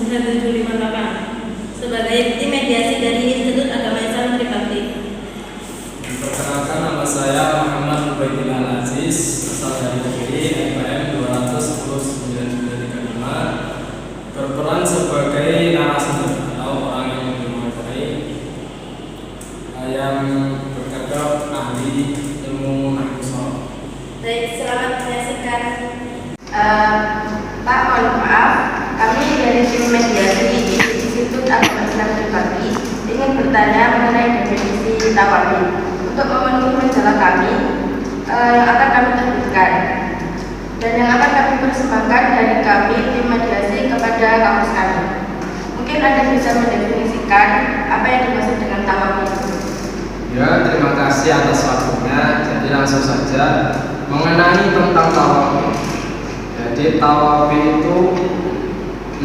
9758 sebagai tim mediasi dari Institut Agama Islam Tripakti. Perkenalkan, nama saya Muhammad Ubaidillah Aziz, asal dari Kediri, IPM 2109935, berperan sebagai narasumber atau orang yang mewawancarai yang berkedok ahli ilmu nahwu. Baik, selamat menyaksikan. Pak, mohon maaf, kami dari tim mediasi Institut Agama Islam Tripakti ingin bertanya mengenai definisi tawabi untuk memenuhi majalah kami yang akan kami terbitkan dan yang akan kami persembahkan dari kami tim mediasi kepada kampus kami. Mungkin Anda bisa mendefinisikan apa yang dimaksud dengan tawabi itu. Ya, terima kasih atas waktunya. Jadi langsung saja mengenai tentang tawabi. Jadi tawabi itu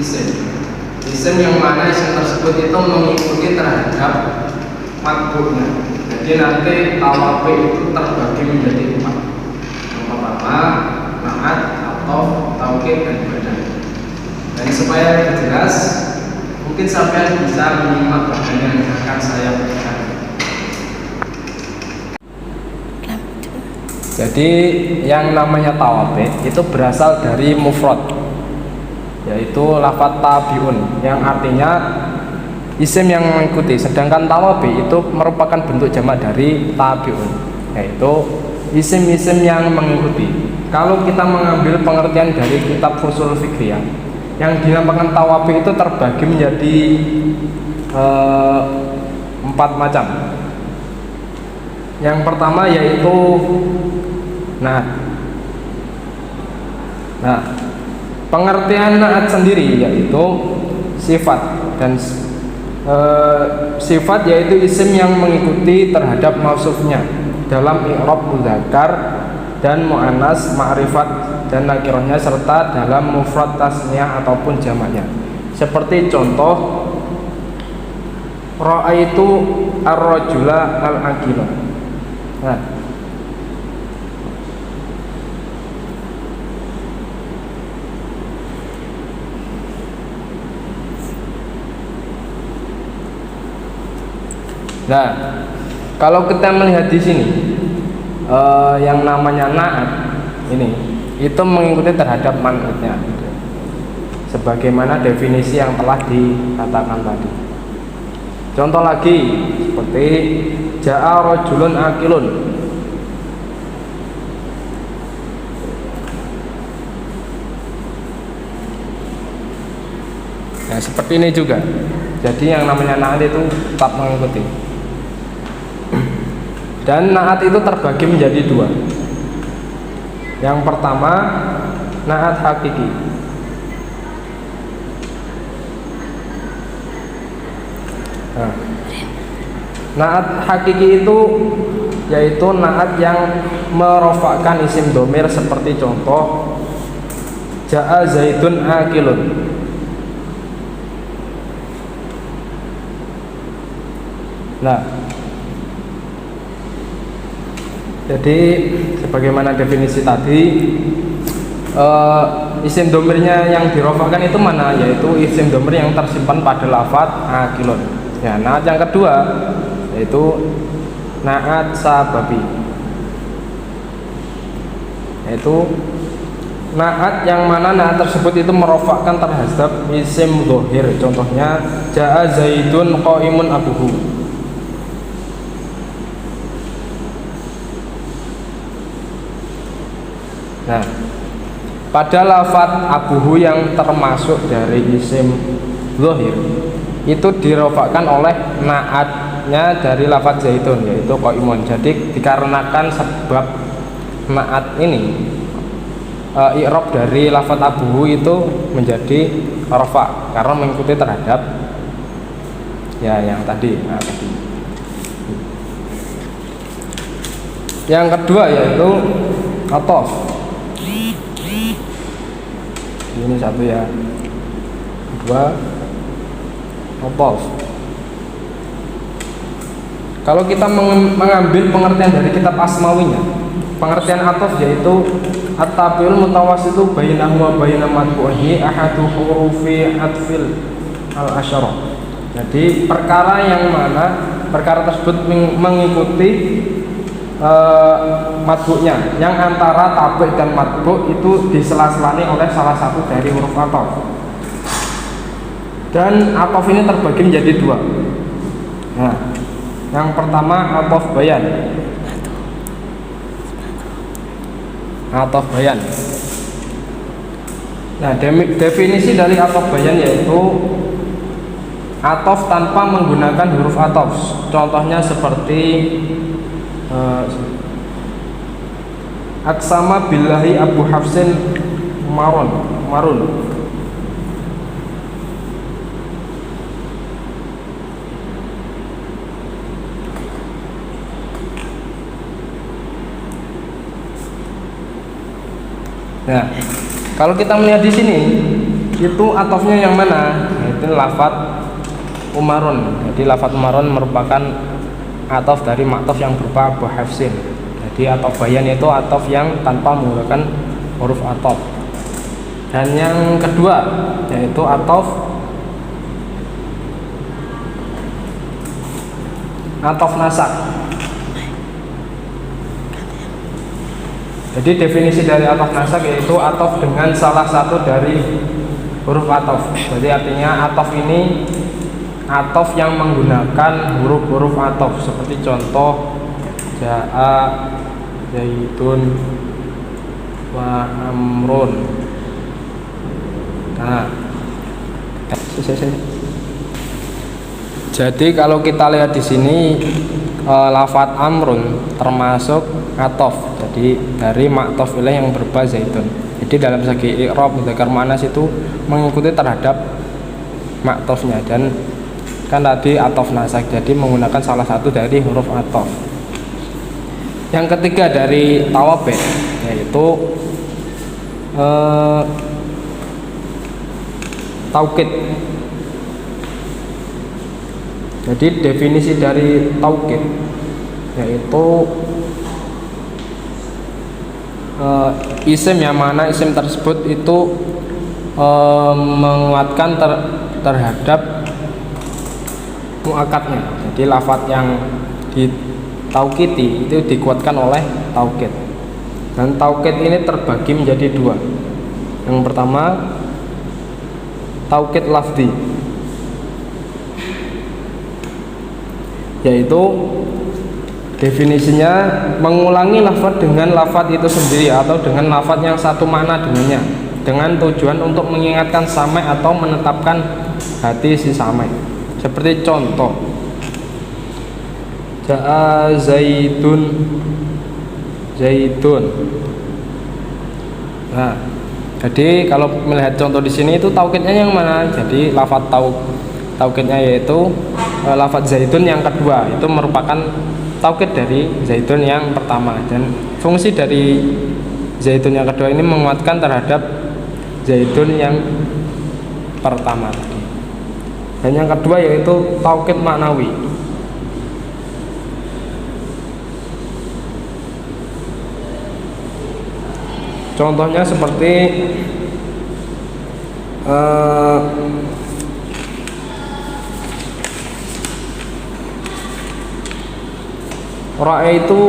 isim yang mana isim tersebut itu mengikuti terhadap matbu'nya. Jadi nanti tawabi itu terbagi menjadi 4. Yang pertama na'at atau taukid dan badal. Dan supaya lebih jelas, mungkin sampai bisa menyimak bagian yang akan saya berikan. Jadi yang namanya tawabi itu berasal dari mufrad, yaitu lafadz tabiun, yang artinya isim yang mengikuti. Sedangkan tawabi itu merupakan bentuk jamak dari tabiun, yaitu isim-isim yang mengikuti. Kalau kita mengambil pengertian dari kitab Fushul Fiqhiyah, yang dinamakan tawabi itu terbagi menjadi 4 macam. Yang pertama yaitu na'at. Nah, pengertian na'at sendiri yaitu sifat, dan sifat yaitu isim yang mengikuti terhadap mausufnya dalam i'rab muzakkar dan muannas, ma'rifat dan nakirahnya, serta dalam mufrad, tasniyah ataupun jamaknya. Seperti contoh ra'aitu ar-rajula al-aqila. Nah, kalau kita melihat di sini, yang namanya na'at ini itu mengikuti terhadap man'utnya, sebagaimana definisi yang telah dikatakan tadi. Contoh lagi seperti ja'a rajulun aqilun. Nah, seperti ini juga. Jadi yang namanya na'at itu tetap mengikuti. Dan na'at itu terbagi menjadi 2. Yang pertama na'at hakiki. Nah, na'at hakiki itu yaitu na'at yang merofakkan isim domir, seperti contoh ja'a zaidun aqilun. Nah, jadi sebagaimana definisi tadi, isim domirnya yang dirofakkan itu mana? Yaitu isim domir yang tersimpan pada lafadz aqilun. Ya, na'at yang kedua yaitu na'at sababi, yaitu na'at yang mana na'at tersebut itu merofakkan terhadap isim dhohir. Contohnya ja'a zaidun qaimun abuhu. Nah, pada lafadz abuhu yang termasuk dari isim dhohir itu dirofakkan oleh na'atnya dari lafadz zaitun, yaitu qaimun. Jadi dikarenakan sebab na'at ini, i'rab dari lafadz abuhu itu menjadi rafa karena mengikuti terhadap ya yang tadi. Nah, tadi. Yang kedua yaitu atof. Ini satu ya. Kedua atof. Kalau kita mengambil pengertian dari kitab Asmawinya, pengertian atof yaitu at-tabi'ul mutawassitu bainahu wa baina matbu'ihi ahadu hurufi atfil al-asyara. Jadi perkara tersebut mengikuti matbu'nya, yang antara tabi' dan matbu' itu disela-selani oleh salah satu dari huruf atof. Dan atof ini terbagi menjadi dua. Nah, yang pertama atof bayan. Atof bayan. Nah, definisi dari atof bayan yaitu atof tanpa menggunakan huruf atof. Contohnya seperti Aksama billahi Abu Hafsin Marun. Nah, kalau kita melihat di sini, itu atofnya yang mana? Itu lafadz Umarun. Jadi lafadz Umarun merupakan atof dari maktof yang berupa Abu Hafsin. Jadi atof bayan itu atof yang tanpa menggunakan huruf atof. Dan yang kedua yaitu atof nasak. Jadi definisi dari atof nasak yaitu atof dengan salah satu dari huruf atof. Jadi artinya atof ini atof yang menggunakan huruf-huruf atof, seperti contoh Ja'a, Zaitun, wa Amrun. Nah, jadi kalau kita lihat di sini lafadz Amrun termasuk atof. Jadi dari maktof ilaih yang berupa zaitun. Jadi dalam segi i'rab mudzakkar muannas itu mengikuti terhadap maktofnya, dan kan tadi atof nasak, jadi menggunakan salah satu dari huruf atof. Yang ketiga dari tawabi yaitu taukid. Jadi definisi dari taukid yaitu isim yang mana isim tersebut itu menguatkan terhadap muakatnya. Jadi lafadz yang ditaukiti itu dikuatkan oleh taukid. Dan taukid ini terbagi menjadi dua. Yang pertama taukid lafzi, yaitu definisinya mengulangi lafadz dengan lafadz itu sendiri atau dengan lafadz yang satu makna dengannya, dengan tujuan untuk mengingatkan samai atau menetapkan hati si samai. Seperti contoh Ja'a Zaitun. Nah, jadi kalau melihat contoh di sini itu taukidnya yang mana? Jadi lafadz taukidnya yaitu lafadz zaitun yang kedua, itu merupakan taukid dari zaitun yang pertama, dan fungsi dari zaitun yang kedua ini menguatkan terhadap zaitun yang pertama tadi. Dan yang kedua yaitu taukid maknawi. Contohnya seperti ra'aitu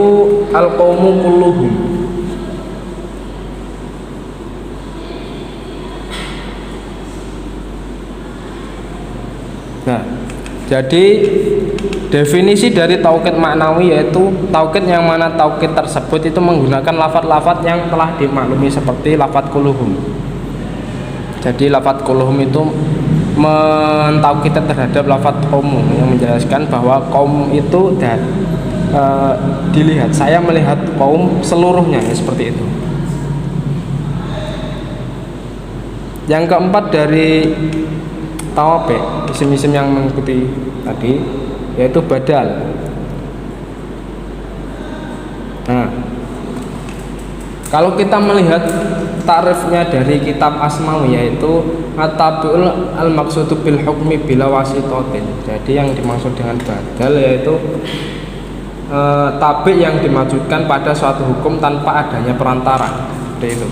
al-qaumu kulluhum. Nah, jadi definisi dari taukid maknawi yaitu taukid yang mana taukid tersebut itu menggunakan lafadz-lafadz yang telah dimaklumi seperti lafadz kulluhum. Jadi lafadz kulluhum itu mentaukid terhadap lafadz qaum yang menjelaskan bahwa kaum itu dilihat, saya melihat kaum seluruhnya, ya, seperti itu. Yang keempat dari tawabi, isim-isim yang mengikuti tadi yaitu badal. Nah, kalau kita melihat takrifnya dari kitab Asmawi yaitu at-tabi'ul al-maqsudu bil hukmi bila wasitotin. Jadi yang dimaksud dengan badal yaitu tabi' yang dimaksudkan pada suatu hukum tanpa adanya perantara. seperti itu.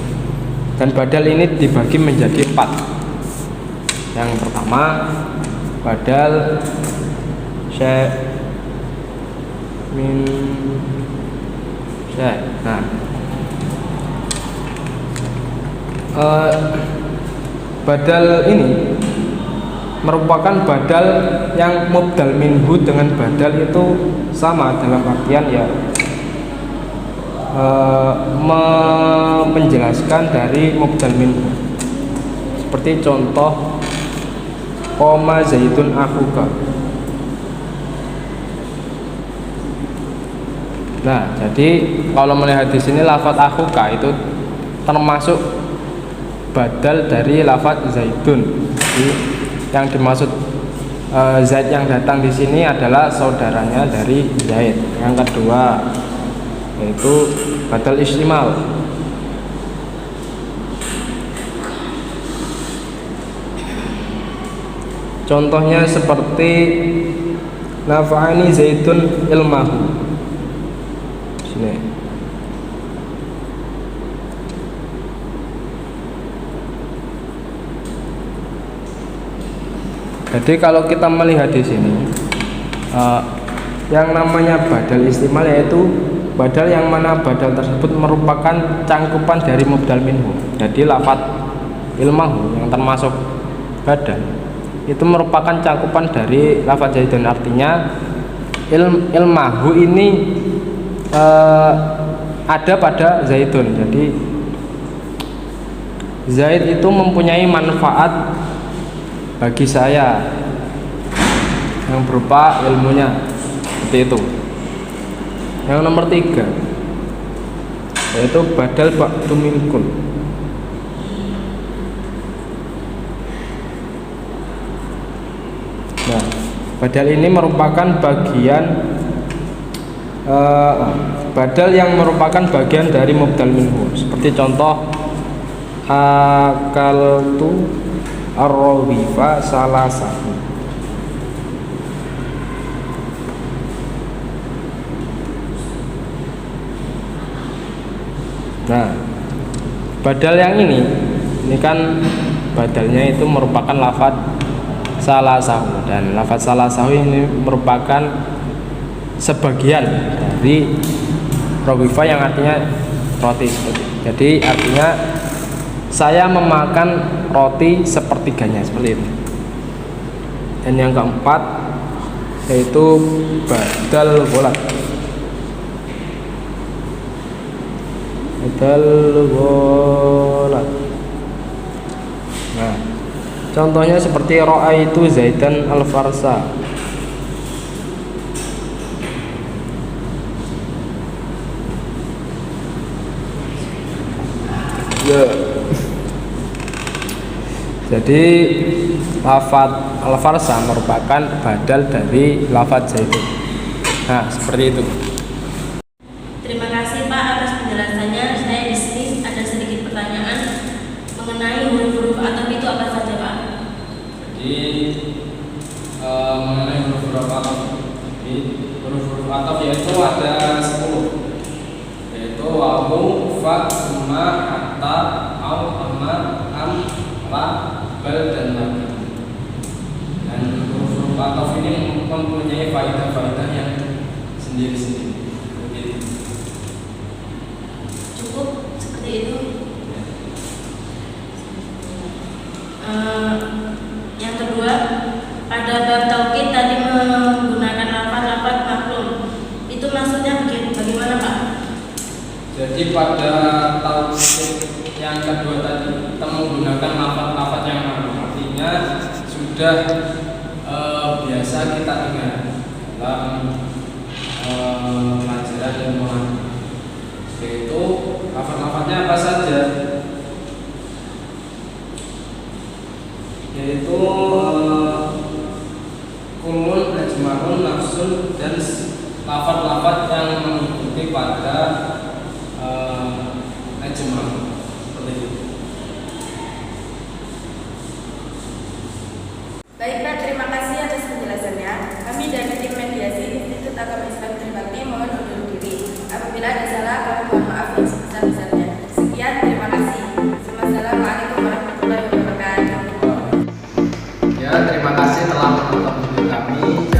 Dan badal ini dibagi menjadi 4. Yang pertama badal syai min syai. Nah, badal ini merupakan badal yang mubdal minhu dengan badal itu sama, dalam artian ya menjelaskan dari mubdal minhu. Seperti contoh qoma zaidun akhuka. Nah, jadi kalau melihat di sini lafaz akhuka itu termasuk badal dari lafaz zaidun. Jadi yang dimaksud Zaid yang datang di sini adalah saudaranya dari Zaid. Yang kedua yaitu badal istimal. Contohnya seperti nafa'ani zaidun ilmahu. Sini. Jadi kalau kita melihat di sini, yang namanya badal istimal yaitu badal yang mana badal tersebut merupakan cangkupan dari mubdal minhu. Jadi lafaz ilmahu yang termasuk badal itu merupakan cangkupan dari lafaz zaidun. Artinya ilmahu ini ada pada zaidun. Jadi Zaid itu mempunyai manfaat bagi saya yang berupa ilmunya, seperti itu. Yang nomor 3 yaitu badal ba'du minkun. Nah, badal ini merupakan bagian badal yang merupakan bagian dari mubdal minhu. Seperti contoh akaltu ar-rawifa salasahu. Nah, badal yang ini kan badalnya itu merupakan lafaz salasahu, dan lafaz salasahu ini merupakan sebagian dari rawifa yang artinya roti. Jadi artinya saya memakan roti sepertiganya, seperti itu. Dan yang keempat yaitu badal gholat. Badal gholat. Nah, contohnya seperti ra'aitu zaidan al-farsa. Jadi lafaz al-farsa merupakan badal dari lafaz zaitun. Nah, seperti itu. Terima kasih Pak atas penjelasannya. Saya di sini ada sedikit pertanyaan mengenai huruf-huruf ataf itu apa saja Pak? Jadi mengenai huruf-huruf ataf, huruf-huruf ataf yaitu ada 10, yaitu wawu, fa, ma, hatta, au, amma, am, la, bal, dan lagi. Dan huruf-huruf ataf ini mempunyai faedah-faedah yang sendiri-sendiri. Cukup seperti itu. Yang kedua, pada bab taukid tadi menggunakan lafaz-lafaz maklum. Itu maksudnya bagaimana Pak? Jadi pada taukid yang kedua tadi kita menggunakan lafaz-lafaz yang maklum, artinya sudah biasa kita dengar dalam pelajaran ilmuwan. Yaitu lafaz-lafaznya apa saja? Yaitu kumun, ajma'un, nafsun, dan lafaz-lafaz yang mengikuti pada ajma', seperti itu. Baik Pak, terima kasih atas penjelasannya. Kami dari tim mediasi Institut Agama Islam Trisakti mohon undur diri. Apabila ada salah, kami mohon maaf yang sebesar-besarnya. Sekian, terima kasih. terima kasih telah menonton video kami.